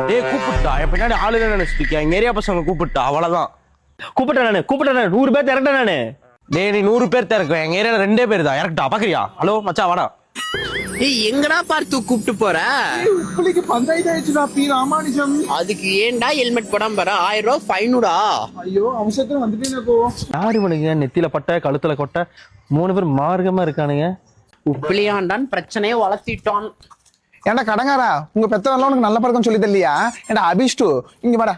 டேய் கூப்பிட்டா என் பின்னாடி ஆளு நினைச்சிருக்கேன் எங்க ஏரியா பசங்க கூப்பிட்டா அவ்வளவுதான். கூப்பிட்டேன் 100 பேர் இறக்கிட்டேன் நானு. டேய் நீ 100 பேர் திறக்கும் எங்க ஏரியால 2 பேர் தான் இறக்கிட்டா பாக்குறியா? ஹலோ மச்சான் வாடா. ஏய் எங்கடா பார்த்து கூப்பிட்டு போற? இப்படிக்கு பஞ்சாயத்து ஆயிடுச்சுடா பி ராமானுஜம். அதுக்கு ஏன்டா ஹெல்மெட் போடாம போற? 1000 ரூபாய் ஃபைனுடா. ஐயோ அவசரத்துல வந்துட்டேனேக்கோ. யாரு இவனுங்க நெத்தியில பட்ட கழுத்துல கொட்ட 3 பேர் மார்க்கமா இருக்கானுங்க. உப்பிலியாண்டான் பிரச்சனையை வளர்த்திட்டான். ஏன்டா கடங்காரா உங்க பெத்தவெல்லாம் உனக்கு நல்ல பழக்கம் சொல்லி தரலையா? ஏன்டா அபிஷ்டு இங்க வாடா.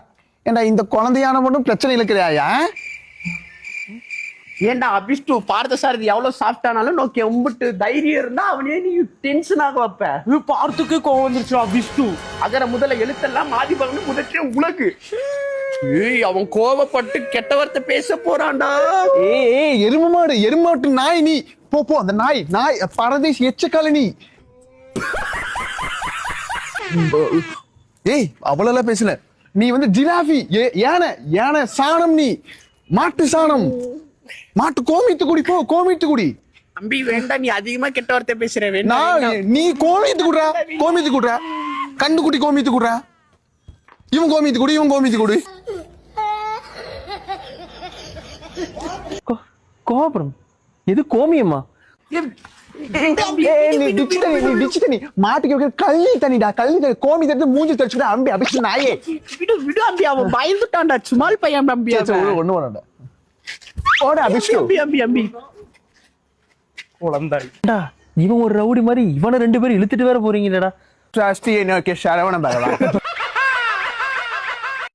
ஏன்டா இந்த குழந்தையான மட்டும் பிரச்சனை இழுக்கிறியா? ஏன்டா அபிஷ்டு பார்த்தசாரதி எவ்வளவு சாப்பிட்டானாலும் நோக்கி உம்பிட்டு தைரியம் இருந்தா அவனே நீ டென்ஷன் ஆக வைப்ப. பார்த்துக்கு கோவம் வந்துருச்சுடா விஷ்ணு. அகர முதல்ல எழுத்தெல்லாம் மாதி பகன்னு முதற்றே உலகு. ஏய் அவன் கோவப்பட்டு கெட்ட வார்த்தை பேச போறான்டா. ஏய் எருமாட்டு நாய் நீ. போ போ அந்த நாய் பரதேசி எச்சக்கால நீ. ஏய் அவ்வளவு பேசல. நீ வந்து ஜிராஃபி யானை சாணம். நீ மாட்டு சாணம். மாட்டு கோமித்து குடி. போ கோமித்து குடி. அம்பி வேண்டாம், நீ அதிகமா கெட்ட வார்த்தை பேசுற. நீ கோமித்து குடுறா. கண்டு குட்டி கோமித்து குடுறா. இவன் கோமித்து குடி. கோபுரம் இது கோமியம்மா? மாட்டுக்கு கள்ளி தண்ணிடா. கோமி தண்ணி மூஞ்சி தச்சுடா. அம்பி அபிஷ் நாயே விடு அம்பி, அவன் பயந்துட்டான்டா. சுமால் பையன் அம்பி. ஒண்ணு வேணாண்டா. ஓட அபிஷ் அம்பி குழந்தாய். இவன் ஒரு ரவுடி மாதிரி இவனை 2 பேரும் இழுத்துட்டு வேற போறீங்கடா. சரவண பகவான்